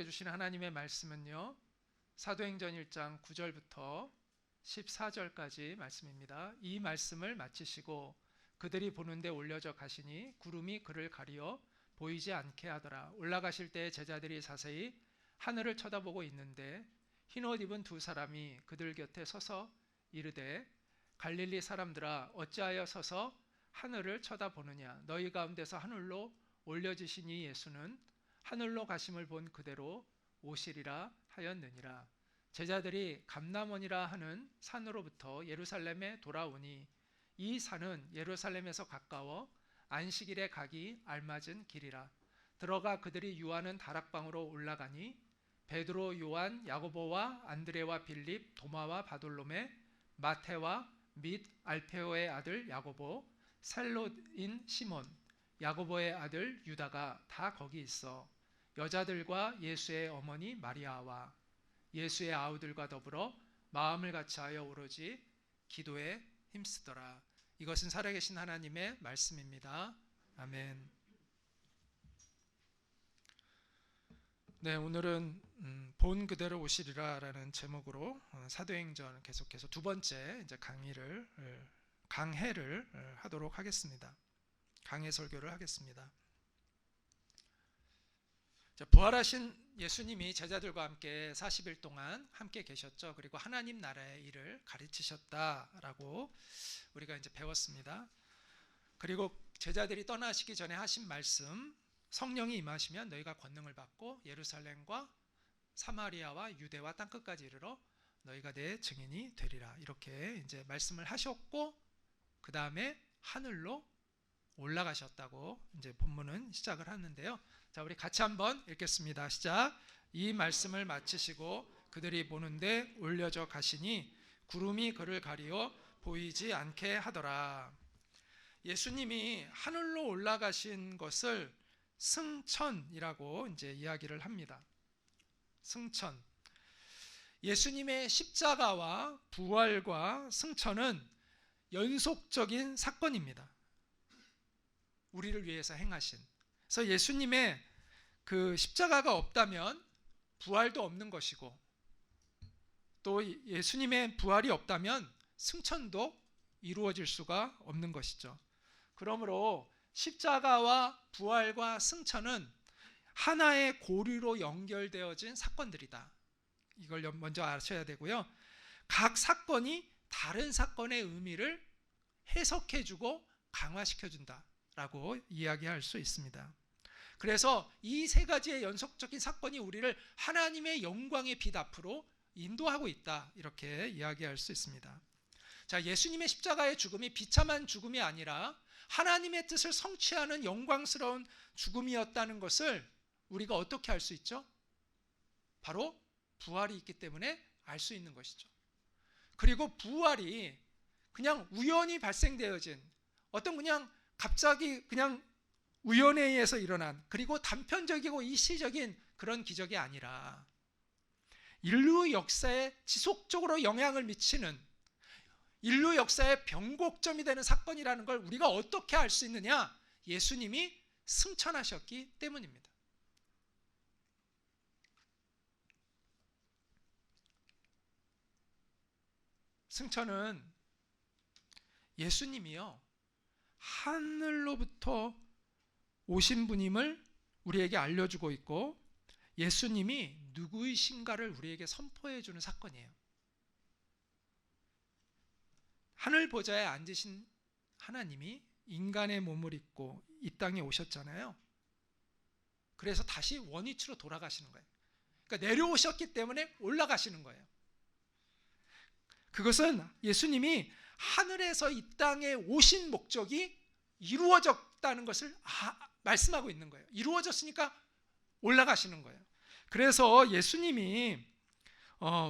우리에게 주신 하나님의 말씀은요, 사도행전 1장 9절부터 14절까지 말씀입니다. 이 말씀을 마치시고 그들이 보는데 올려져 가시니 구름이 그를 가리어 보이지 않게 하더라. 올라가실 때 제자들이 자세히 하늘을 쳐다보고 있는데 흰옷 입은 두 사람이 그들 곁에 서서 이르되 갈릴리 사람들아 어찌하여 서서 하늘을 쳐다보느냐. 너희 가운데서 하늘로 올려지신 이 예수는 하늘로 가심을 본 그대로 오시리라 하였느니라. 제자들이 감람원이라 하는 산으로부터 예루살렘에 돌아오니 이 산은 예루살렘에서 가까워 안식일에 가기 알맞은 길이라. 들어가 그들이 유하는 다락방으로 올라가니 베드로, 요한, 야고보와 안드레와 빌립, 도마와 바돌로메, 마테와 및 알페오의 아들 야고보, 셀롯인 시몬, 야고보의 아들 유다가 다 거기 있어 여자들과 예수의 어머니 마리아와 예수의 아우들과 더불어 마음을 같이하여 오로지 기도에 힘쓰더라. 이것은 살아계신 하나님의 말씀입니다. 아멘. 네, 오늘은 본 그대로 오시리라 라는 제목으로 사도행전 계속해서 두 번째 이제 강해를 하도록 하겠습니다. 강해 설교를 하겠습니다. 부활하신 예수님이 제자들과 함께 40일 동안 함께 계셨죠. 그리고 하나님 나라의 일을 가르치셨다라고 우리가 이제 배웠습니다. 그리고 제자들이 떠나시기 전에 하신 말씀, 성령이 임하시면 너희가 권능을 받고 예루살렘과 사마리아와 유대와 땅끝까지 이르러 너희가 내 증인이 되리라. 이렇게 이제 말씀을 하셨고 그 다음에 하늘로 올라가셨다고 이제 본문은 시작을 하는데요. 자, 우리 같이 한번 읽겠습니다. 시작. 이 말씀을 마치시고 그들이 보는데 올려져 가시니 구름이 그를 가리어 보이지 않게 하더라. 예수님이 하늘로 올라가신 것을 승천이라고 이제 이야기를 합니다. 승천. 예수님의 십자가와 부활과 승천은 연속적인 사건입니다. 우리를 위해서 행하신. 그래서 예수님의 그 십자가가 없다면 부활도 없는 것이고 또 예수님의 부활이 없다면 승천도 이루어질 수가 없는 것이죠. 그러므로 십자가와 부활과 승천은 하나의 고리로 연결되어진 사건들이다. 이걸 먼저 아셔야 되고요. 각 사건이 다른 사건의 의미를 해석해주고 강화시켜준다라고 이야기할 수 있습니다. 그래서 이 세 가지의 연속적인 사건이 우리를 하나님의 영광의 빛 앞으로 인도하고 있다. 이렇게 이야기할 수 있습니다. 자, 예수님의 십자가의 죽음이 비참한 죽음이 아니라 하나님의 뜻을 성취하는 영광스러운 죽음이었다는 것을 우리가 어떻게 알 수 있죠? 바로 부활이 있기 때문에 알 수 있는 것이죠. 그리고 부활이 그냥 우연히 발생되어진 어떤 그냥 갑자기 그냥 우연에 의해서 일어난 그리고 단편적이고 일시적인 그런 기적이 아니라 인류 역사에 지속적으로 영향을 미치는 인류 역사의 변곡점이 되는 사건이라는 걸 우리가 어떻게 알 수 있느냐? 예수님이 승천하셨기 때문입니다. 승천은 예수님이요 하늘로부터 오신 분임을 우리에게 알려주고 있고 예수님이 누구이신가를 우리에게 선포해 주는 사건이에요. 하늘 보좌에 앉으신 하나님이 인간의 몸을 입고 이 땅에 오셨잖아요. 그래서 다시 원위치로 돌아가시는 거예요. 그러니까 내려오셨기 때문에 올라가시는 거예요. 그것은 예수님이 하늘에서 이 땅에 오신 목적이 이루어졌다는 것을 말씀하고 있는 거예요. 이루어졌으니까 올라가시는 거예요. 그래서 예수님이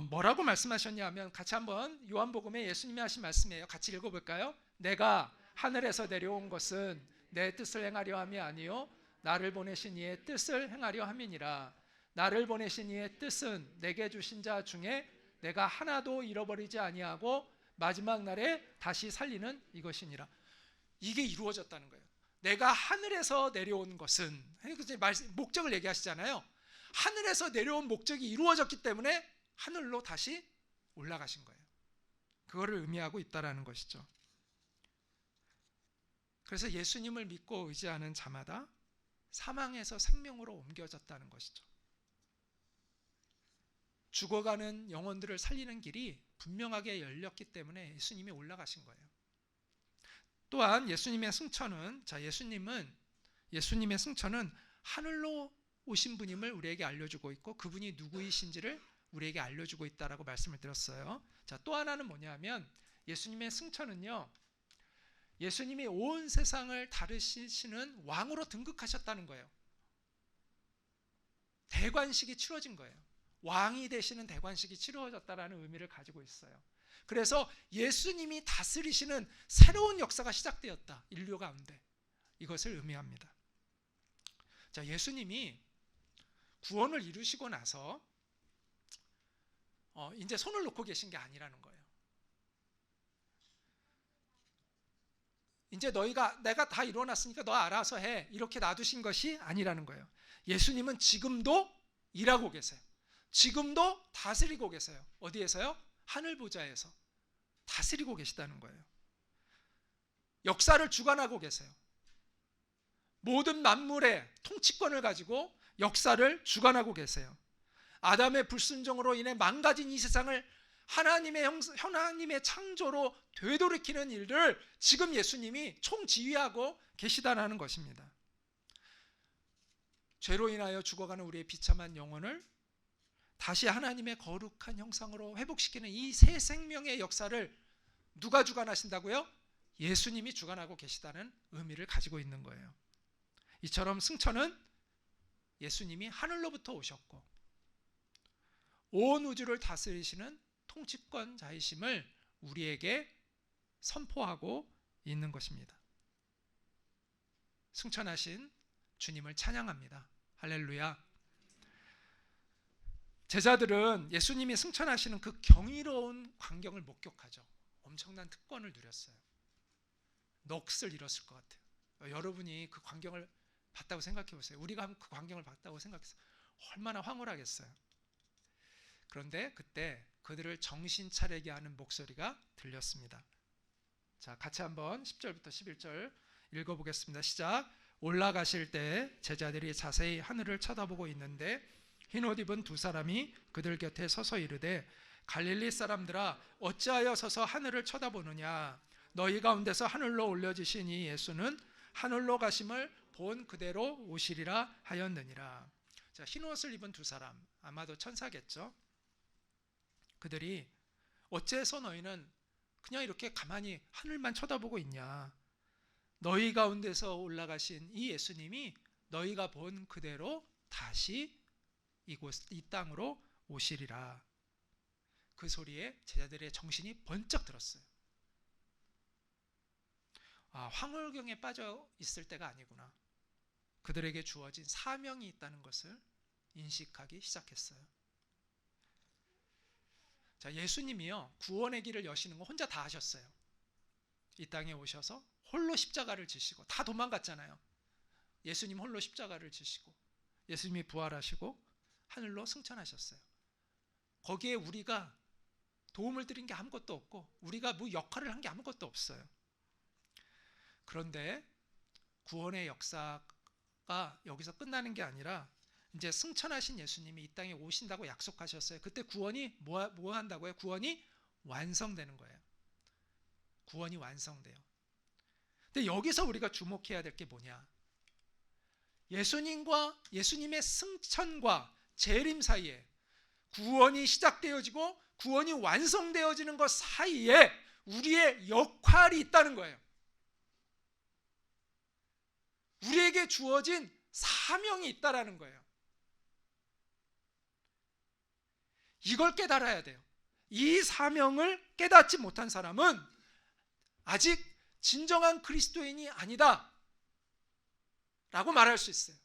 뭐라고 말씀하셨냐 하면 같이 한번 요한복음에 예수님이 하신 말씀이에요. 같이 읽어볼까요? 내가 하늘에서 내려온 것은 내 뜻을 행하려 함이 아니요 나를 보내신 이의 뜻을 행하려 함이니라. 나를 보내신 이의 뜻은 내게 주신 자 중에 내가 하나도 잃어버리지 아니하고 마지막 날에 다시 살리는 이것이니라. 이게 이루어졌다는 거예요. 내가 하늘에서 내려온 것은 목적을 얘기하시잖아요. 하늘에서 내려온 목적이 이루어졌기 때문에 하늘로 다시 올라가신 거예요. 그거를 의미하고 있다라는 것이죠. 그래서 예수님을 믿고 의지하는 자마다 사망에서 생명으로 옮겨졌다는 것이죠. 죽어가는 영혼들을 살리는 길이 분명하게 열렸기 때문에 예수님이 올라가신 거예요. 또한 예수님의 승천은, 예수님의 승천은 하늘로 오신 분임을 우리에게 알려주고 있고 그분이 누구이신지를 우리에게 알려주고 있다라고 말씀을 드렸어요. 자, 또 하나는 뭐냐면 예수님의 승천은요, 예수님이 온 세상을 다스리시는 왕으로 등극하셨다는 거예요. 대관식이 치러진 거예요. 왕이 되시는 대관식이 치러졌다라는 의미를 가지고 있어요. 그래서 예수님이 다스리시는 새로운 역사가 시작되었다, 인류 가운데. 이것을 의미합니다. 자, 예수님이 구원을 이루시고 나서 이제 손을 놓고 계신 게 아니라는 거예요. 이제 내가 다 이루어놨으니까 너 알아서 해, 이렇게 놔두신 것이 아니라는 거예요. 예수님은 지금도 일하고 계세요. 지금도 다스리고 계세요. 어디에서요? 하늘 보좌에서 다스리고 계시다는 거예요. 역사를 주관하고 계세요. 모든 만물의 통치권을 가지고 역사를 주관하고 계세요. 아담의 불순종으로 인해 망가진 이 세상을 하나님의 창조로 되돌이키는 일을 지금 예수님이 총지휘하고 계시다는 것입니다. 죄로 인하여 죽어가는 우리의 비참한 영혼을 다시 하나님의 거룩한 형상으로 회복시키는 이 새 생명의 역사를 누가 주관하신다고요? 예수님이 주관하고 계시다는 의미를 가지고 있는 거예요. 이처럼 승천은 예수님이 하늘로부터 오셨고 온 우주를 다스리시는 통치권자이심을 우리에게 선포하고 있는 것입니다. 승천하신 주님을 찬양합니다. 할렐루야. 제자들은 예수님이 승천하시는 그 경이로운 광경을 목격하죠. 엄청난 특권을 누렸어요. 넋을 잃었을 것 같아요. 여러분이 그 광경을 봤다고 생각해 보세요. 우리가 그 광경을 봤다고 생각해서 얼마나 황홀하겠어요. 그런데 그때 그들을 정신 차리게 하는 목소리가 들렸습니다. 자, 같이 한번 10절부터 11절 읽어보겠습니다. 시작. 올라가실 때 제자들이 자세히 하늘을 쳐다보고 있는데 흰옷 입은 두 사람이 그들 곁에 서서 이르되 갈릴리 사람들아 어찌하여 서서 하늘을 쳐다보느냐. 너희 가운데서 하늘로 올려지신 이 예수는 하늘로 가심을 본 그대로 오시리라 하였느니라. 자, 흰옷을 입은 두 사람, 아마도 천사겠죠. 그들이 어째서 너희는 그냥 이렇게 가만히 하늘만 쳐다보고 있냐. 너희 가운데서 올라가신 이 예수님이 너희가 본 그대로 다시 이 땅으로 오시리라. 그 소리에 제자들의 정신이 번쩍 들었어요. 아, 황홀경에 빠져 있을 때가 아니구나. 그들에게 주어진 사명이 있다는 것을 인식하기 시작했어요. 자, 예수님이요, 구원의 길을 여시는 거 혼자 다 하셨어요. 이 땅에 오셔서 홀로 십자가를 지시고, 다 도망갔잖아요. 예수님 홀로 십자가를 지시고 예수님이 부활하시고 하늘로 승천하셨어요. 거기에 우리가 도움을 드린 게 아무것도 없고 우리가 뭐 역할을 한 게 아무것도 없어요. 그런데 구원의 역사가 여기서 끝나는 게 아니라 이제 승천하신 예수님이 이 땅에 오신다고 약속하셨어요. 그때 구원이 뭐 한다고요? 구원이 완성되는 거예요. 구원이 완성돼요. 근데 여기서 우리가 주목해야 될 게 뭐냐? 예수님의 승천과 재림 사이에 구원이 시작되어지고 구원이 완성되어지는 것 사이에 우리의 역할이 있다는 거예요. 우리에게 주어진 사명이 있다라는 거예요. 이걸 깨달아야 돼요. 이 사명을 깨닫지 못한 사람은 아직 진정한 그리스도인이 아니다 라고 말할 수 있어요.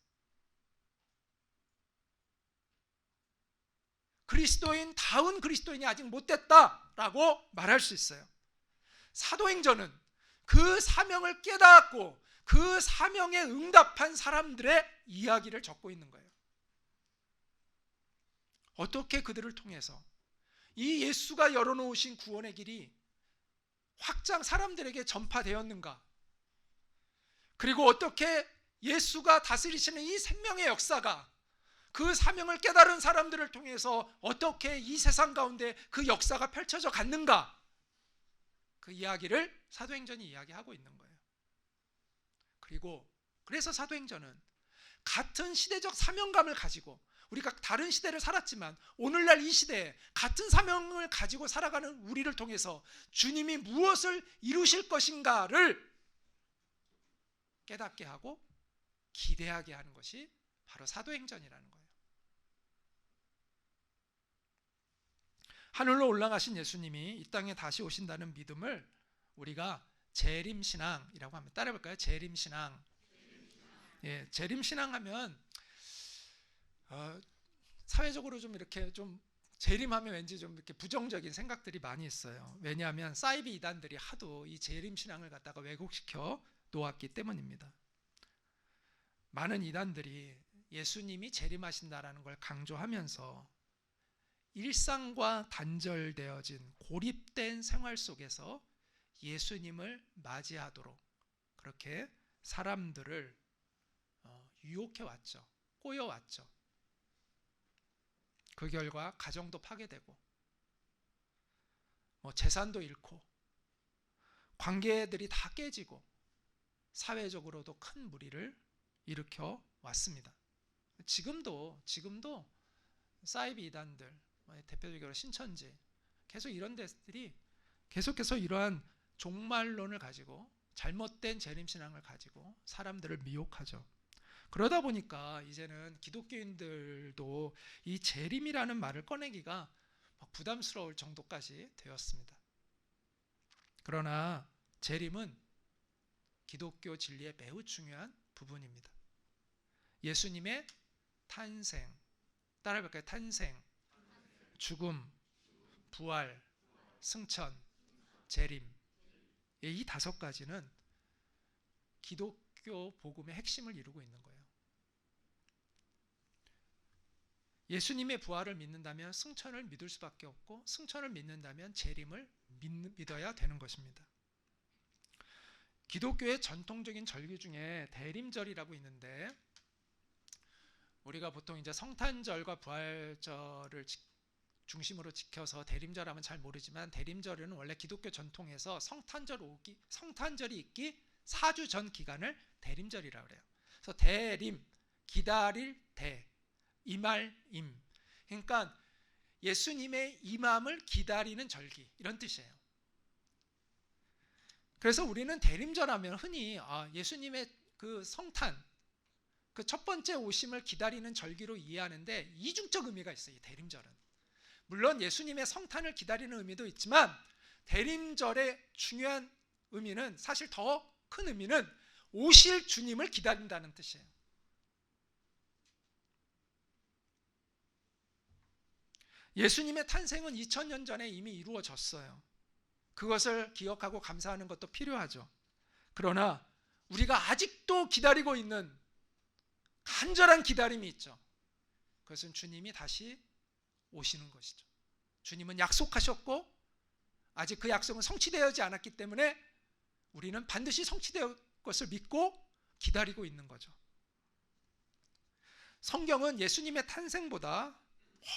그리스도인다운 그리스도인이 아직 못됐다 라고 말할 수 있어요. 사도행전은 그 사명을 깨닫고 그 사명에 응답한 사람들의 이야기를 적고 있는 거예요. 어떻게 그들을 통해서 이 예수가 열어놓으신 구원의 길이 사람들에게 전파되었는가? 그리고 어떻게 예수가 다스리시는 이 생명의 역사가 그 사명을 깨달은 사람들을 통해서 어떻게 이 세상 가운데 그 역사가 펼쳐져 갔는가? 그 이야기를 사도행전이 이야기하고 있는 거예요. 그래서 사도행전은 같은 시대적 사명감을 가지고, 우리가 다른 시대를 살았지만 오늘날 이 시대에 같은 사명을 가지고 살아가는 우리를 통해서 주님이 무엇을 이루실 것인가를 깨닫게 하고 기대하게 하는 것이 바로 사도행전이라는 거예요. 하늘로 올라가신 예수님이 이 땅에 다시 오신다는 믿음을 우리가 재림신앙이라고 합니다. 따라해볼까요? 재림신앙. 예, 재림신앙하면 사회적으로 좀 이렇게 좀 재림하면 왠지 좀 이렇게 부정적인 생각들이 많이 있어요. 왜냐하면 사이비 이단들이 하도 이 재림신앙을 갖다가 왜곡시켜 놓았기 때문입니다. 많은 이단들이 예수님이 재림하신다라는 걸 강조하면서 일상과 단절되어진 고립된 생활 속에서 예수님을 맞이하도록 그렇게 사람들을 유혹해왔죠. 꼬여왔죠. 그 결과 가정도 파괴되고 재산도 잃고 관계들이 다 깨지고 사회적으로도 큰 무리를 일으켜 왔습니다. 지금도 사이비 이단들, 대표적으로 신천지, 계속 이런 데들이 계속해서 이러한 종말론을 가지고 잘못된 재림신앙을 가지고 사람들을 미혹하죠. 그러다 보니까 이제는 기독교인들도 이 재림이라는 말을 꺼내기가 부담스러울 정도까지 되었습니다. 그러나 재림은 기독교 진리의 매우 중요한 부분입니다. 예수님의 탄생, 따라해볼까요? 탄생, 죽음, 부활, 승천, 재림, 이 5가지는 기독교 복음의 핵심을 이루고 있는 거예요. 예수님의 부활을 믿는다면 승천을 믿을 수밖에 없고, 승천을 믿는다면 재림을 믿어야 되는 것입니다. 기독교의 전통적인 절기 중에 대림절이라고 있는데, 우리가 보통 이제 성탄절과 부활절을 중심으로 지켜서 대림절 하면 잘 모르지만, 대림절은 원래 기독교 전통에서 성탄절이 있기 4주 전 기간을 대림절이라고 그래요. 그래서 대림, 기다릴 대, 임할 임. 그러니까 예수님의 임함을 기다리는 절기, 이런 뜻이에요. 그래서 우리는 대림절 하면 흔히 예수님의 그 성탄, 그 첫 번째 오심을 기다리는 절기로 이해하는데 이중적 의미가 있어요. 이 대림절은. 물론 예수님의 성탄을 기다리는 의미도 있지만 대림절의 중요한 의미는, 사실 더 큰 의미는 오실 주님을 기다린다는 뜻이에요. 예수님의 탄생은 2000년 전에 이미 이루어졌어요. 그것을 기억하고 감사하는 것도 필요하죠. 그러나 우리가 아직도 기다리고 있는 간절한 기다림이 있죠. 그것은 주님이 다시 오시는 것이죠. 주님은 약속하셨고 아직 그 약속은 성취되지 않았기 때문에 우리는 반드시 성취될 것을 믿고 기다리고 있는 거죠. 성경은 예수님의 탄생보다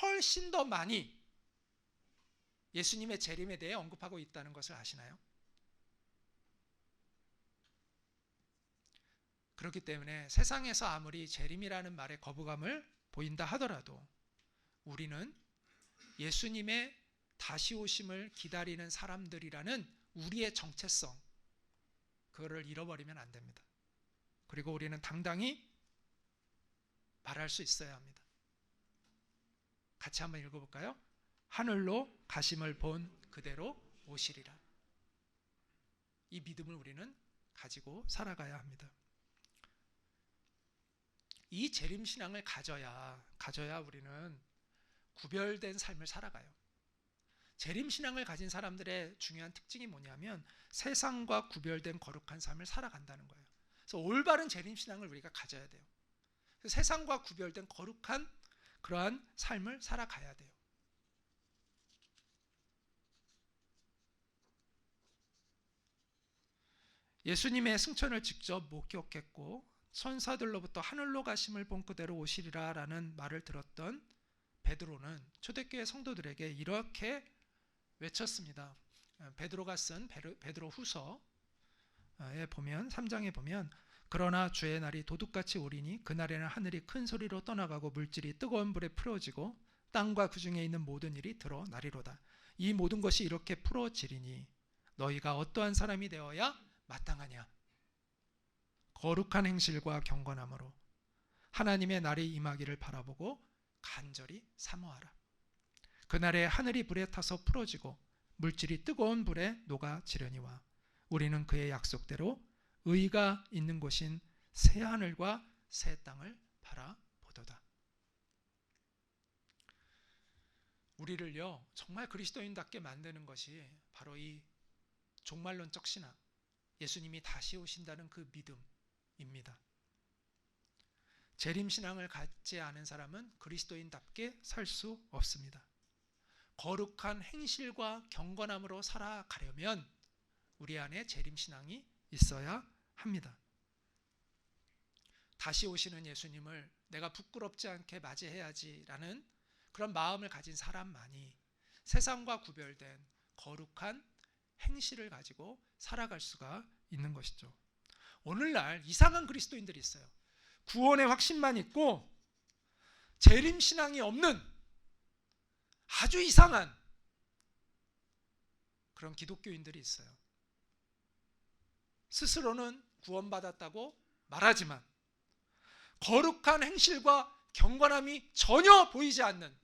훨씬 더 많이 예수님의 재림에 대해 언급하고 있다는 것을 아시나요? 그렇기 때문에 세상에서 아무리 재림이라는 말에 거부감을 보인다 하더라도 우리는 예수님의 다시 오심을 기다리는 사람들이라는 우리의 정체성, 그거를 잃어버리면 안 됩니다. 그리고 우리는 당당히 말할 수 있어야 합니다. 같이 한번 읽어볼까요? 하늘로 가심을 본 그대로 오시리라. 이 믿음을 우리는 가지고 살아가야 합니다. 이 재림신앙을 가져야 우리는 구별된 삶을 살아가요. 재림신앙을 가진 사람들의 중요한 특징이 뭐냐면 세상과 구별된 거룩한 삶을 살아간다는 거예요. 그래서 올바른 재림신앙을 우리가 가져야 돼요. 세상과 구별된 거룩한 그러한 삶을 살아가야 돼요. 예수님의 승천을 직접 목격했고 천사들로부터 하늘로 가심을 본 그대로 오시리라 라는 말을 들었던 베드로는 초대교회 성도들에게 이렇게 외쳤습니다. 베드로가 쓴 베드로 후서에 보면 3장에 보면 그러나 주의 날이 도둑같이 오리니 그날에는 하늘이 큰 소리로 떠나가고 물질이 뜨거운 불에 풀어지고 땅과 그 중에 있는 모든 일이 드러나리로다. 이 모든 것이 이렇게 풀어지리니 너희가 어떠한 사람이 되어야 마땅하냐. 거룩한 행실과 경건함으로 하나님의 날이 임하기를 바라보고 간절히 사모하라. 그날에 하늘이 불에 타서 풀어지고 물질이 뜨거운 불에 녹아지려니와 우리는 그의 약속대로 의가 있는 곳인 새 하늘과 새 땅을 바라보도다. 우리를요 정말 그리스도인답게 만드는 것이 바로 이 종말론적 신앙, 예수님이 다시 오신다는 그 믿음입니다. 재림신앙을 갖지 않은 사람은 그리스도인답게 살 수 없습니다. 거룩한 행실과 경건함으로 살아가려면 우리 안에 재림신앙이 있어야 합니다. 다시 오시는 예수님을 내가 부끄럽지 않게 맞이해야지라는 그런 마음을 가진 사람만이 세상과 구별된 거룩한 행실을 가지고 살아갈 수가 있는 것이죠. 오늘날 이상한 그리스도인들이 있어요. 구원의 확신만 있고 재림신앙이 없는 아주 이상한 그런 기독교인들이 있어요. 스스로는 구원받았다고 말하지만 거룩한 행실과 경건함이 전혀 보이지 않는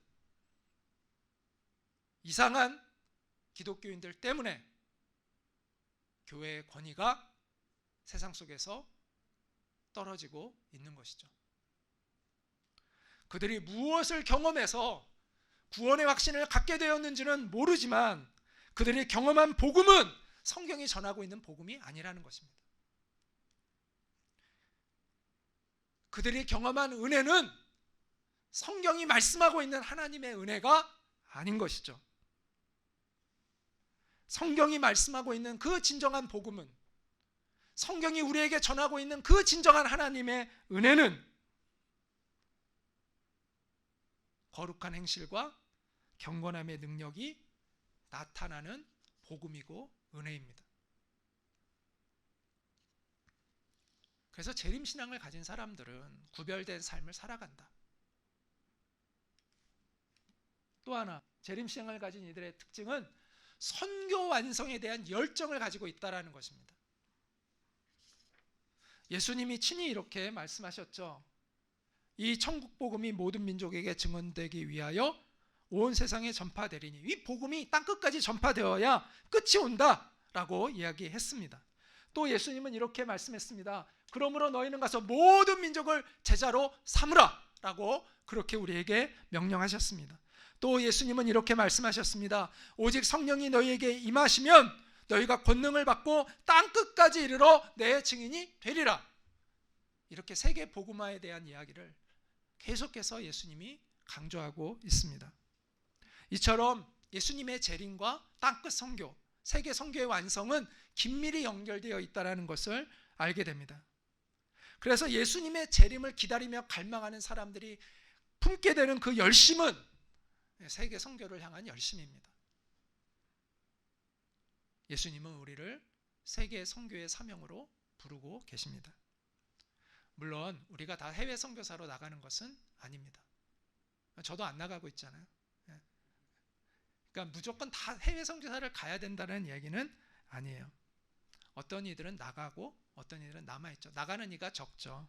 이상한 기독교인들 때문에 교회의 권위가 세상 속에서 떨어지고 있는 것이죠. 그들이 무엇을 경험해서 구원의 확신을 갖게 되었는지는 모르지만 그들이 경험한 복음은 성경이 전하고 있는 복음이 아니라는 것입니다. 그들이 경험한 은혜는 성경이 말씀하고 있는 하나님의 은혜가 아닌 것이죠. 성경이 말씀하고 있는 그 진정한 복음은, 성경이 우리에게 전하고 있는 그 진정한 하나님의 은혜는 거룩한 행실과 경건함의 능력이 나타나는 복음이고 은혜입니다. 그래서 재림신앙을 가진 사람들은 구별된 삶을 살아간다. 또 하나, 재림신앙을 가진 이들의 특징은 선교 완성에 대한 열정을 가지고 있다는 것입니다. 예수님이 친히 이렇게 말씀하셨죠. 이 천국 복음이 모든 민족에게 증언되기 위하여 온 세상에 전파되리니, 이 복음이 땅끝까지 전파되어야 끝이 온다라고 이야기했습니다. 또 예수님은 이렇게 말씀했습니다. 그러므로 너희는 가서 모든 민족을 제자로 삼으라 라고 그렇게 우리에게 명령하셨습니다. 또 예수님은 이렇게 말씀하셨습니다. 오직 성령이 너희에게 임하시면 너희가 권능을 받고 땅끝까지 이르러 내 증인이 되리라. 이렇게 세계 복음화에 대한 이야기를 계속해서 예수님이 강조하고 있습니다. 이처럼 예수님의 재림과 땅끝 선교, 세계 선교의 완성은 긴밀히 연결되어 있다는 것을 알게 됩니다. 그래서 예수님의 재림을 기다리며 갈망하는 사람들이 품게 되는 그 열심은 세계 선교를 향한 열심입니다. 예수님은 우리를 세계 선교의 사명으로 부르고 계십니다. 물론 우리가 다 해외 선교사로 나가는 것은 아닙니다. 저도 안 나가고 있잖아요. 그러니까 무조건 다 해외 선교사를 가야 된다는 얘기는 아니에요. 어떤 이들은 나가고 어떤 이들은 남아있죠. 나가는 이가 적죠.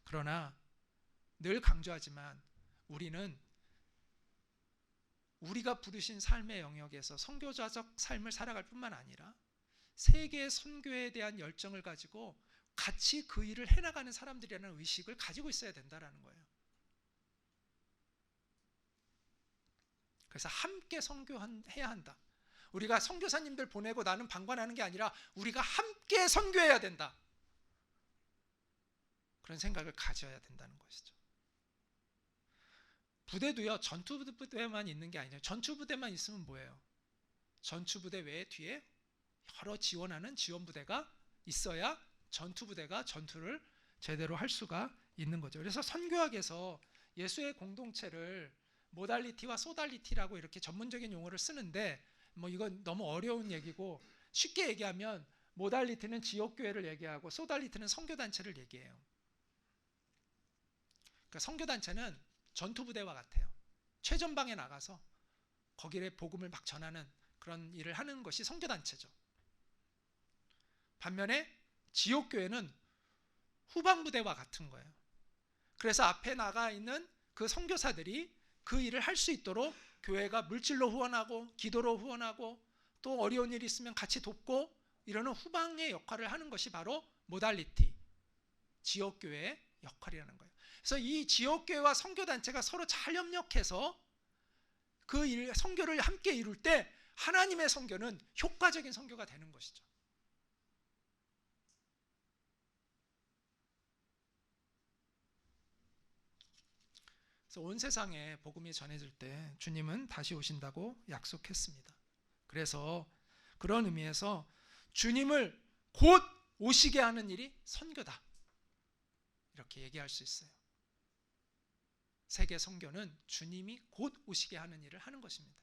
그러나 늘 강조하지만 우리는 우리가 부르신 삶의 영역에서 선교자적 삶을 살아갈 뿐만 아니라 세계 선교에 대한 열정을 가지고 같이 그 일을 해나가는 사람들이라는 의식을 가지고 있어야 된다는 거예요. 그래서 함께 선교해야 한다. 우리가 선교사님들 보내고 나는 방관하는 게 아니라 우리가 함께 선교해야 된다. 그런 생각을 가져야 된다는 것이죠. 부대도요, 전투부대만 있는 게 아니죠. 전투부대만 있으면 뭐예요? 전투부대 외에 뒤에 여러 지원하는 지원부대가 있어야 전투부대가 전투를 제대로 할 수가 있는 거죠. 그래서 선교학에서 예수의 공동체를 모달리티와 소달리티라고 이렇게 전문적인 용어를 쓰는데, 뭐 이건 너무 어려운 얘기고, 쉽게 얘기하면 모달리티는 지역교회를 얘기하고 소달리티는 선교단체를 얘기해요. 그러니까 선교단체는 전투부대와 같아요. 최전방에 나가서 거기에 복음을 막 전하는 그런 일을 하는 것이 선교단체죠. 반면에 지역교회는 후방부대와 같은 거예요. 그래서 앞에 나가 있는 그 선교사들이 그 일을 할 수 있도록 교회가 물질로 후원하고 기도로 후원하고 또 어려운 일이 있으면 같이 돕고 이러는 후방의 역할을 하는 것이 바로 모달리티, 지역교회의 역할이라는 거예요. 그래서 이 지역교회와 선교단체가 서로 잘 협력해서 그 일, 선교를 함께 이룰 때 하나님의 선교는 효과적인 선교가 되는 것이죠. 그래서 온 세상에 복음이 전해질 때 주님은 다시 오신다고 약속했습니다. 그래서 그런 의미에서 주님을 곧 오시게 하는 일이 선교다, 이렇게 얘기할 수 있어요. 세계 선교는 주님이 곧 오시게 하는 일을 하는 것입니다.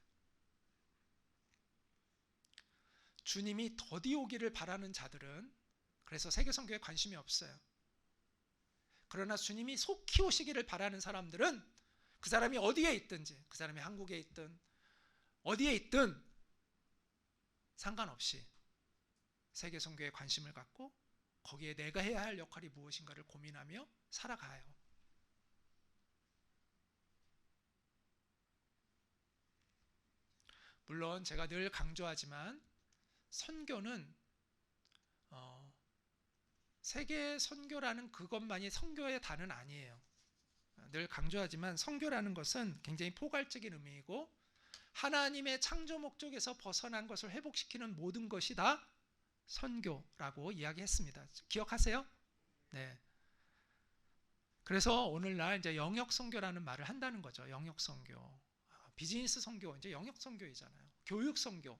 주님이 더디 오기를 바라는 자들은 그래서 세계 선교에 관심이 없어요. 그러나 주님이 속히 오시기를 바라는 사람들은 그 사람이 어디에 있든지, 그 사람이 한국에 있든 어디에 있든 상관없이 세계 선교에 관심을 갖고 거기에 내가 해야 할 역할이 무엇인가를 고민하며 살아가요. 물론 제가 늘 강조하지만 선교는 세계 선교라는 그것만이 선교의 단은 아니에요. 늘 강조하지만 선교라는 것은 굉장히 포괄적인 의미이고 하나님의 창조 목적에서 벗어난 것을 회복시키는 모든 것이 다 선교라고 이야기했습니다. 기억하세요? 네. 그래서 오늘날 이제 영역 선교라는 말을 한다는 거죠. 영역 선교, 비즈니스 선교, 이제 영역 선교이잖아요. 교육 선교,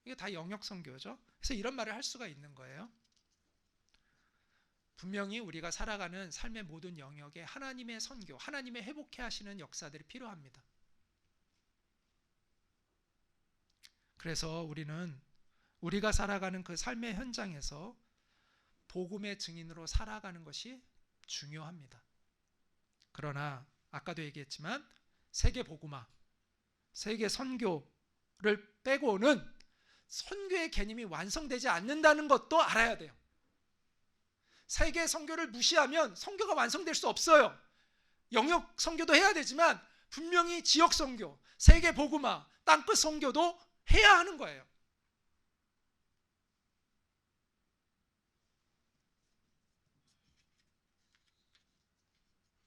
이게 다 영역 선교죠. 그래서 이런 말을 할 수가 있는 거예요. 분명히 우리가 살아가는 삶의 모든 영역에 하나님의 선교, 하나님의 회복해 하시는 역사들이 필요합니다. 그래서 우리는 우리가 살아가는 그 삶의 현장에서 복음의 증인으로 살아가는 것이 중요합니다. 그러나 아까도 얘기했지만 세계 복음화, 세계 선교를 빼고는 선교의 개념이 완성되지 않는다는 것도 알아야 돼요. 세계 선교를 무시하면 선교가 완성될 수 없어요. 영역 선교도 해야 되지만 분명히 지역 선교, 세계 복음화, 땅끝 선교도 해야 하는 거예요.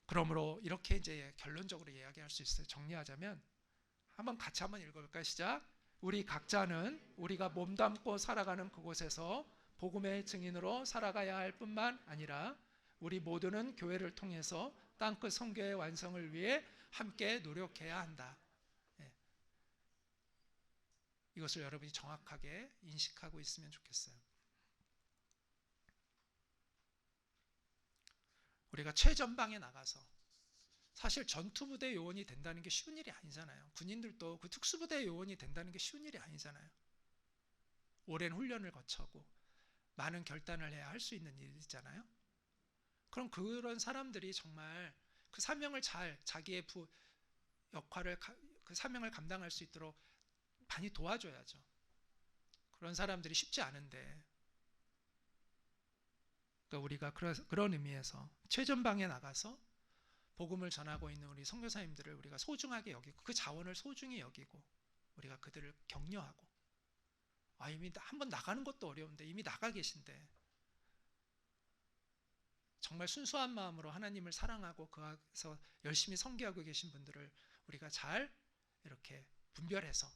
그러므로 이렇게 이제 결론적으로 이야기할 수 있어요. 정리하자면 같이 한번 읽어볼까요? 시작. 우리 각자는 우리가 몸담고 살아가는 그곳에서 복음의 증인으로 살아가야 할 뿐만 아니라 우리 모두는 교회를 통해서 땅끝 선교의 완성을 위해 함께 노력해야 한다. 이것을 여러분이 정확하게 인식하고 있으면 좋겠어요. 우리가 최전방에 나가서 사실 전투부대 요원이 된다는 게 쉬운 일이 아니잖아요. 군인들도 그 특수부대 요원이 된다는 게 쉬운 일이 아니잖아요. 오랜 훈련을 거쳐고 많은 결단을 해야 할 수 있는 일이잖아요. 그럼 그런 사람들이 정말 그 사명을 잘 자기의 역할을 그 사명을 감당할 수 있도록 많이 도와줘야죠. 그런 사람들이 쉽지 않은데, 그러니까 우리가 그런 의미에서 최전방에 나가서 복음을 전하고 있는 우리 선교사님들을 우리가 소중하게 여기고 그 자원을 소중히 여기고 우리가 그들을 격려하고, 이미 한번 나가는 것도 어려운데 이미 나가 계신데 정말 순수한 마음으로 하나님을 사랑하고 그 안에서 열심히 섬기하고 계신 분들을 우리가 잘 이렇게 분별해서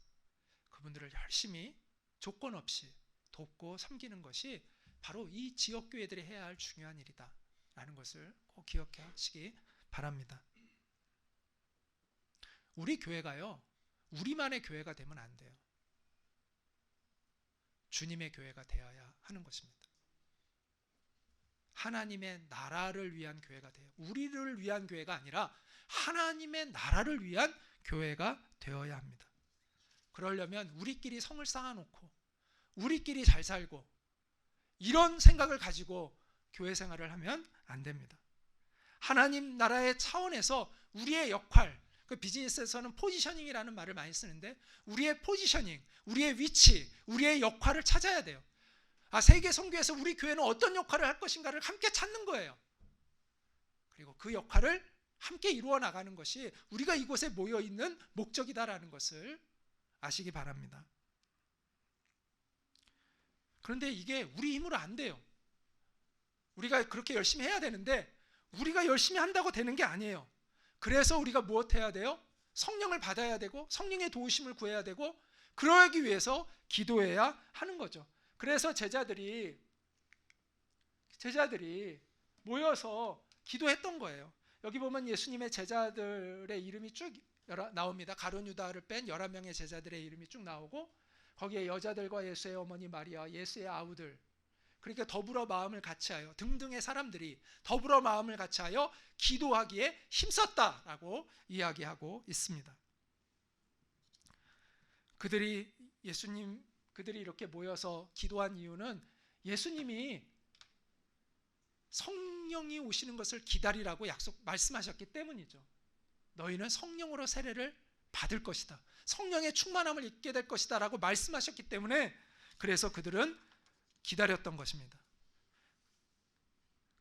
그분들을 열심히 조건 없이 돕고 섬기는 것이 바로 이 지역교회들이 해야 할 중요한 일이다 라는 것을 꼭 기억하시기 바랍니다. 우리 교회가요, 우리만의 교회가 되면 안 돼요. 주님의 교회가 되어야 하는 것입니다. 하나님의 나라를 위한 교회가 돼요. 우리를 위한 교회가 아니라 하나님의 나라를 위한 교회가 되어야 합니다. 그러려면 우리끼리 성을 쌓아놓고 우리끼리 잘 살고 이런 생각을 가지고 교회 생활을 하면 안 됩니다. 하나님 나라의 차원에서 우리의 역할, 그 비즈니스에서는 포지셔닝이라는 말을 많이 쓰는데 우리의 포지셔닝, 우리의 위치, 우리의 역할을 찾아야 돼요. 세계 선교에서 우리 교회는 어떤 역할을 할 것인가를 함께 찾는 거예요. 그리고 그 역할을 함께 이루어 나가는 것이 우리가 이곳에 모여 있는 목적이다라는 것을 아시기 바랍니다. 그런데 이게 우리 힘으로 안 돼요. 우리가 그렇게 열심히 해야 되는데 우리가 열심히 한다고 되는 게 아니에요. 그래서 우리가 무엇 해야 돼요? 성령을 받아야 되고 성령의 도우심을 구해야 되고 그러기 위해서 기도해야 하는 거죠. 그래서 제자들이 모여서 기도했던 거예요. 여기 보면 예수님의 제자들의 이름이 쭉 나옵니다. 가룟 유다를 뺀 11명의 제자들의 이름이 쭉 나오고 거기에 여자들과 예수의 어머니 마리아, 예수의 아우들, 그러니까 더불어 마음을 같이하여 등등의 사람들이 더불어 마음을 같이하여 기도하기에 힘썼다라고 이야기하고 있습니다. 그들이 이렇게 모여서 기도한 이유는 예수님이 성령이 오시는 것을 기다리라고 말씀하셨기 때문이죠. 너희는 성령으로 세례를 받을 것이다. 성령의 충만함을 입게 될 것이다 라고 말씀하셨기 때문에 그래서 그들은 기다렸던 것입니다.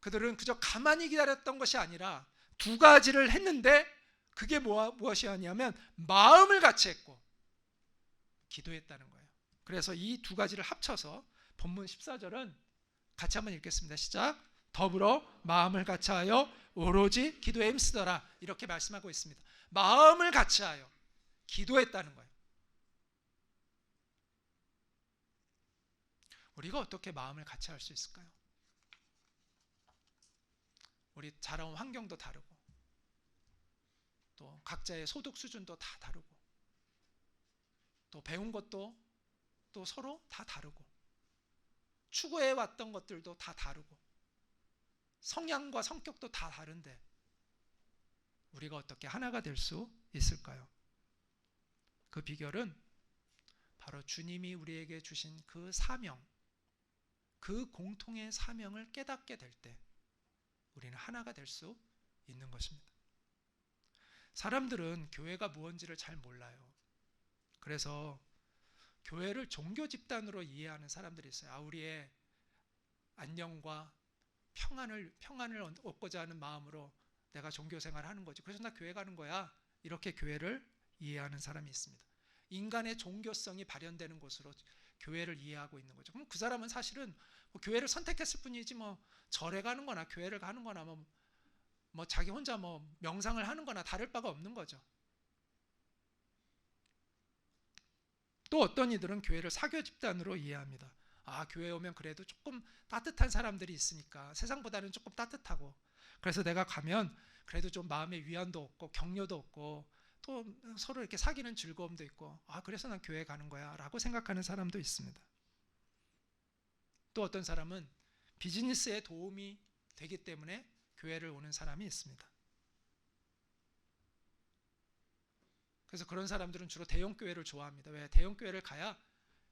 그들은 그저 가만히 기다렸던 것이 아니라 두 가지를 했는데 그게 무엇이었냐면 마음을 같이 했고 기도했다는 거예요. 그래서 이 두 가지를 합쳐서 본문 14절은 같이 한번 읽겠습니다. 시작. 더불어 마음을 같이하여 오로지 기도에 힘쓰더라 이렇게 말씀하고 있습니다. 마음을 같이하여 기도했다는 거예요. 우리가 어떻게 마음을 같이할 수 있을까요? 우리 자라온 환경도 다르고 또 각자의 소득 수준도 다 다르고 또 배운 것도 또 서로 다 다르고 추구해 왔던 것들도 다 다르고 성향과 성격도 다 다른데 우리가 어떻게 하나가 될 수 있을까요? 그 비결은 바로 주님이 우리에게 주신 그 사명, 그 공통의 사명을 깨닫게 될 때 우리는 하나가 될 수 있는 것입니다. 사람들은 교회가 무엇인지를 잘 몰라요. 그래서 교회를 종교 집단으로 이해하는 사람들이 있어요. 우리의 안녕과 평안을 얻고자 하는 마음으로 내가 종교 생활을 하는 거지. 그래서 나 교회 가는 거야. 이렇게 교회를 이해하는 사람이 있습니다. 인간의 종교성이 발현되는 곳으로 교회를 이해하고 있는 거죠. 그럼 그 사람은 사실은 교회를 선택했을 뿐이지 절에 가는 거나 교회를 가는 거나 자기 혼자 명상을 하는 거나 다를 바가 없는 거죠. 또 어떤 이들은 교회를 사교 집단으로 이해합니다. 교회 오면 그래도 조금 따뜻한 사람들이 있으니까 세상보다는 조금 따뜻하고 그래서 내가 가면 그래도 좀 마음의 위안도 얻고 격려도 얻고 또 서로 이렇게 사귀는 즐거움도 있고 그래서 난 교회 가는 거야 라고 생각하는 사람도 있습니다. 또 어떤 사람은 비즈니스에 도움이 되기 때문에 교회를 오는 사람이 있습니다. 그래서 그런 사람들은 주로 대형 교회를 좋아합니다. 왜? 대형 교회를 가야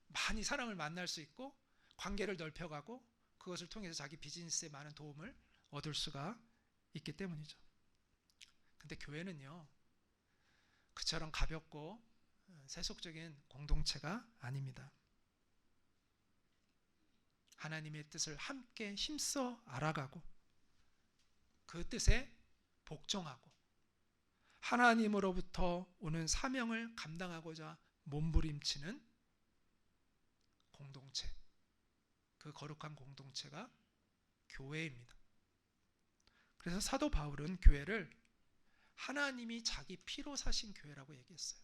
많이 사람을 만날 수 있고 관계를 넓혀가고 그것을 통해서 자기 비즈니스에 많은 도움을 얻을 수가 있기 때문이죠. 근데 교회는요, 그처럼 가볍고 세속적인 공동체가 아닙니다. 하나님의 뜻을 함께 힘써 알아가고 그 뜻에 복종하고 하나님으로부터 오는 사명을 감당하고자 몸부림치는 공동체, 그 거룩한 공동체가 교회입니다. 그래서 사도 바울은 교회를 하나님이 자기 피로 사신 교회라고 얘기했어요.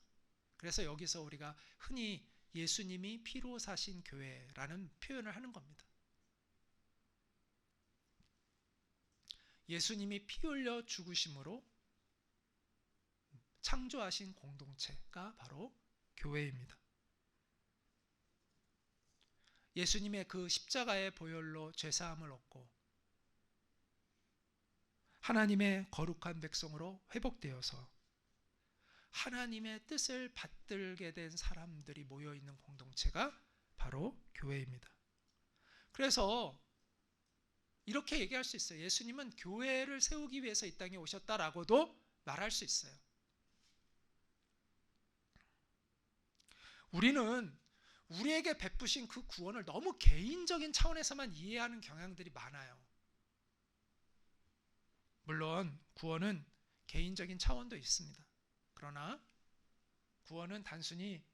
그래서 여기서 우리가 흔히 예수님이 피로 사신 교회라는 표현을 하는 겁니다. 예수님이 피 흘려 죽으심으로 창조하신 공동체가 바로 교회입니다. 예수님의 그 십자가의 보혈로 죄사함을 얻고 하나님의 거룩한 백성으로 회복되어서 하나님의 뜻을 받들게 된 사람들이 모여있는 공동체가 바로 교회입니다. 그래서 이렇게 얘기할 수 있어요. 예수님은 교회를 세우기 위해서 이 땅에 오셨다라고도 말할 수 있어요. 우리는 우리에게 베푸신 그 구원을 너무 개인적인 차원에서만 이해하는 경향들이 많아요. 물론 구원은 개인적인 차원도 있습니다. 그러나 구원은 단순히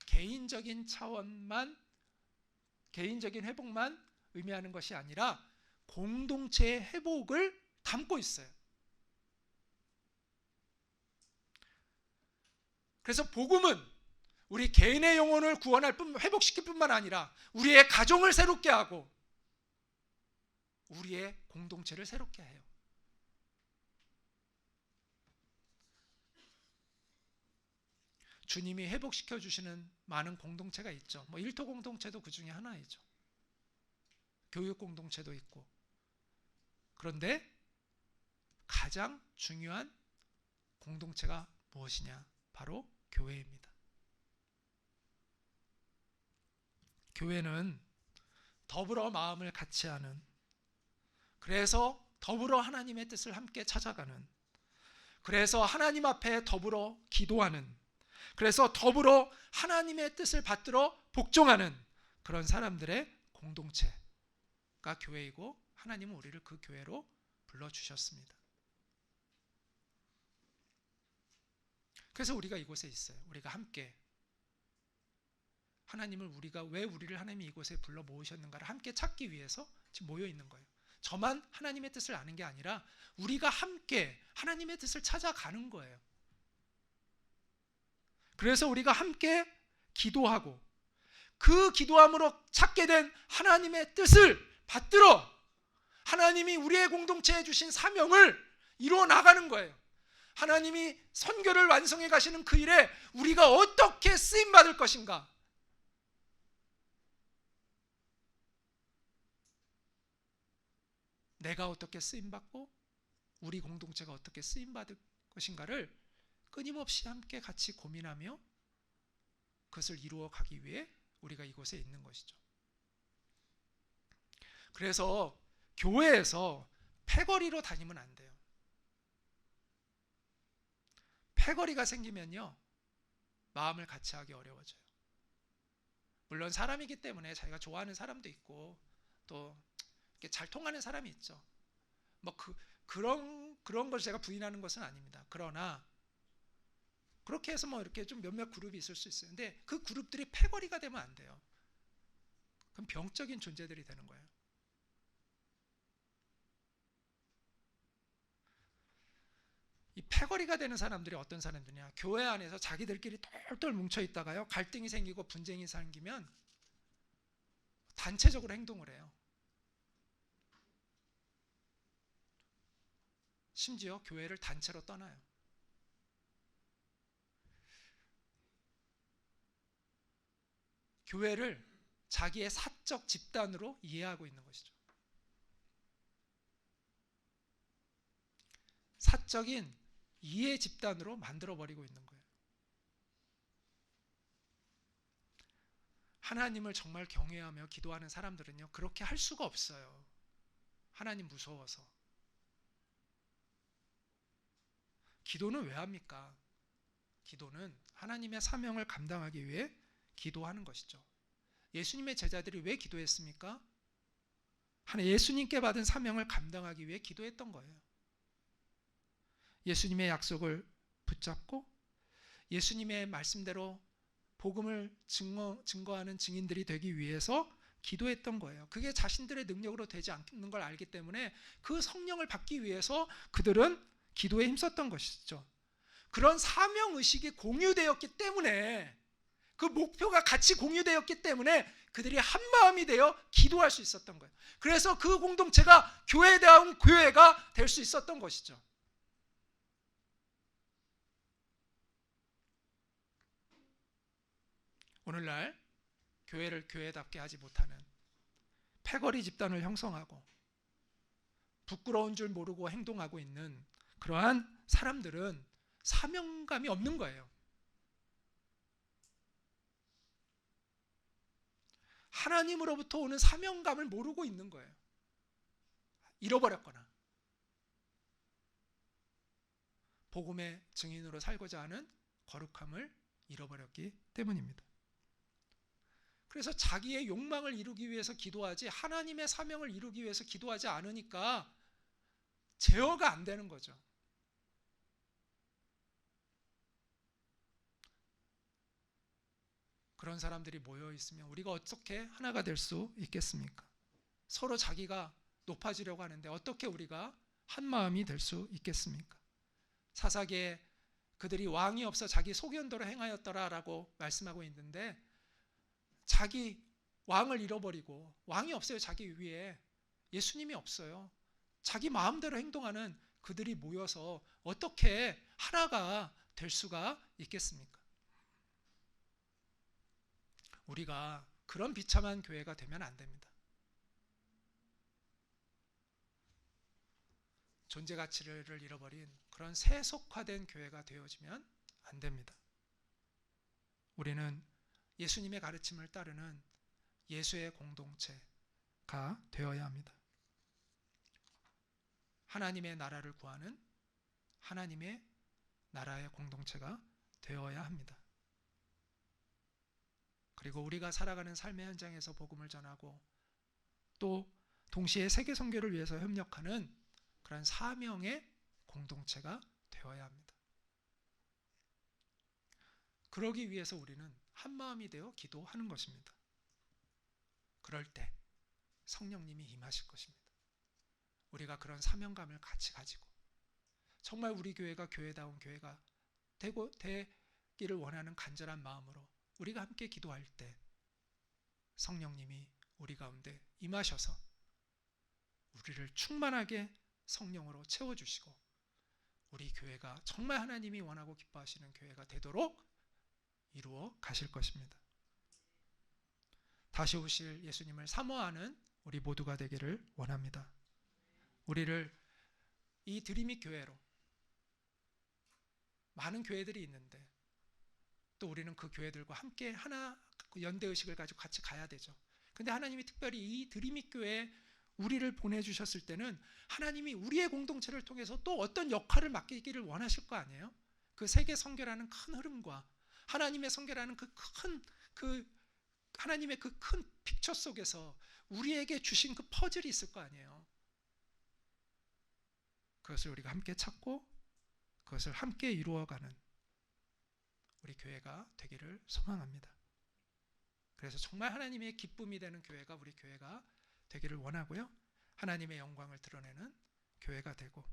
개인적인 차원만, 개인적인 회복만 의미하는 것이 아니라 공동체의 회복을 담고 있어요. 그래서 복음은 우리 개인의 영혼을 구원할 뿐, 회복시킬 뿐만 아니라 우리의 가정을 새롭게 하고 우리의 공동체를 새롭게 해요. 주님이 회복시켜 주시는 많은 공동체가 있죠. 일터 공동체도 그 중에 하나이죠. 교육 공동체도 있고. 그런데 가장 중요한 공동체가 무엇이냐? 바로 교회입니다. 교회는 더불어 마음을 같이 하는, 그래서 더불어 하나님의 뜻을 함께 찾아가는, 그래서 하나님 앞에 더불어 기도하는, 그래서 더불어 하나님의 뜻을 받들어 복종하는 그런 사람들의 공동체가 교회이고, 하나님은 우리를 그 교회로 불러주셨습니다. 그래서 우리가 이곳에 있어요. 우리가 함께 하나님을, 우리가 왜 우리를 하나님이 이곳에 불러 모으셨는가를 함께 찾기 위해서 지금 모여 있는 거예요. 저만 하나님의 뜻을 아는 게 아니라 우리가 함께 하나님의 뜻을 찾아가는 거예요. 그래서 우리가 함께 기도하고 그 기도함으로 찾게 된 하나님의 뜻을 받들어 하나님이 우리의 공동체에 주신 사명을 이루어 나가는 거예요. 하나님이 선교를 완성해 가시는 그 일에 우리가 어떻게 쓰임 받을 것인가? 내가 어떻게 쓰임 받고 우리 공동체가 어떻게 쓰임 받을 것인가를 끊임없이 함께 같이 고민하며 그것을 이루어 가기 위해 우리가 이곳에 있는 것이죠. 그래서 교회에서 패거리로 다니면 안 돼요. 패거리가 생기면요, 마음을 같이 하기 어려워져요. 물론 사람이기 때문에 자기가 좋아하는 사람도 있고 또 이렇게 잘 통하는 사람이 있죠. 그런 걸 제가 부인하는 것은 아닙니다. 그러나 그렇게 해서 이렇게 좀 몇몇 그룹이 있을 수 있어요. 근데 그 그룹들이 패거리가 되면 안 돼요. 그럼 병적인 존재들이 되는 거예요. 이 패거리가 되는 사람들이 어떤 사람들이냐? 교회 안에서 자기들끼리 똘똘 뭉쳐 있다가요, 갈등이 생기고 분쟁이 생기면 단체적으로 행동을 해요. 심지어 교회를 단체로 떠나요. 교회를 자기의 사적 집단으로 이해하고 있는 것이죠. 사적인 이해 집단으로 만들어버리고 있는 거예요. 하나님을 정말 경외하며 기도하는 사람들은요, 그렇게 할 수가 없어요. 하나님 무서워서. 기도는 왜 합니까? 기도는 하나님의 사명을 감당하기 위해 기도하는 것이죠. 예수님의 제자들이 왜 기도했습니까? 예수님께 받은 사명을 감당하기 위해 기도했던 거예요. 예수님의 약속을 붙잡고 예수님의 말씀대로 복음을 증거하는 증인들이 되기 위해서 기도했던 거예요. 그게 자신들의 능력으로 되지 않는 걸 알기 때문에 그 성령을 받기 위해서 그들은 기도에 힘썼던 것이죠. 그런 사명의식이 공유되었기 때문에, 그 목표가 같이 공유되었기 때문에 그들이 한마음이 되어 기도할 수 있었던 거예요. 그래서 그 공동체가 교회다운 교회가 될 수 있었던 것이죠. 오늘날 교회를 교회답게 하지 못하는 패거리 집단을 형성하고 부끄러운 줄 모르고 행동하고 있는 그러한 사람들은 사명감이 없는 거예요. 하나님으로부터 오는 사명감을 모르고 있는 거예요. 잃어버렸거나 복음의 증인으로 살고자 하는 거룩함을 잃어버렸기 때문입니다. 그래서 자기의 욕망을 이루기 위해서 기도하지 하나님의 사명을 이루기 위해서 기도하지 않으니까 제어가 안 되는 거죠. 그런 사람들이 모여 있으면 우리가 어떻게 하나가 될 수 있겠습니까? 서로 자기가 높아지려고 하는데 어떻게 우리가 한 마음이 될 수 있겠습니까? 사사기에 그들이 왕이 없어 자기 소견대로 행하였더라라고 말씀하고 있는데 자기 왕을 잃어버리고 왕이 없어요. 자기 위에 예수님이 없어요. 자기 마음대로 행동하는 그들이 모여서 어떻게 하나가 될 수가 있겠습니까? 우리가 그런 비참한 교회가 되면 안 됩니다. 존재 가치를 잃어버린 그런 세속화된 교회가 되어지면 안 됩니다. 우리는 예수님의 가르침을 따르는 예수의 공동체가 되어야 합니다. 하나님의 나라를 구하는 하나님의 나라의 공동체가 되어야 합니다. 그리고 우리가 살아가는 삶의 현장에서 복음을 전하고 또 동시에 세계 선교를 위해서 협력하는 그런 사명의 공동체가 되어야 합니다. 그러기 위해서 우리는 한 마음이 되어 기도하는 것입니다. 그럴 때 성령님이 임하실 것입니다. 우리가 그런 사명감을 같이 가지고 정말 우리 교회가 교회다운 교회가 되기를 원하는 간절한 마음으로 우리가 함께 기도할 때 성령님이 우리 가운데 임하셔서 우리를 충만하게 성령으로 채워주시고 우리 교회가 정말 하나님이 원하고 기뻐하시는 교회가 되도록 이루어 가실 것입니다. 다시 오실 예수님을 사모하는 우리 모두가 되기를 원합니다. 우리를 이 드림이 교회로 많은 교회들이 있는데 또 우리는 그 교회들과 함께 하나 연대의식을 가지고 같이 가야 되죠. 근데 하나님이 특별히 이 드림이 교회에 우리를 보내주셨을 때는 하나님이 우리의 공동체를 통해서 또 어떤 역할을 맡기기를 원하실 거 아니에요? 그 세계 선교라는 큰 흐름과 하나님의 선교라는 하나님의 그 큰 픽처 속에서 우리에게 주신 그 퍼즐이 있을 거 아니에요? 그것을 우리가 함께 찾고 그것을 함께 이루어가는 우리 교회가 되기를 소망합니다. 그래서 정말 하나님의 기쁨이 되는 교회가 우리 교회가 되기를 원하고요. 하나님의 영광을 드러내는 교회가 되고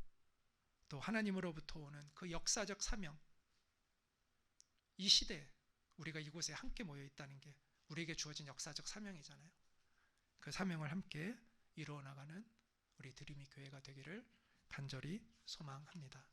또 하나님으로부터 오는 그 역사적 사명, 이 시대에 우리가 이곳에 함께 모여 있다는 게 우리에게 주어진 역사적 사명이잖아요. 그 사명을 함께 이루어 나가는 우리 드림이 교회가 되기를 간절히 소망합니다.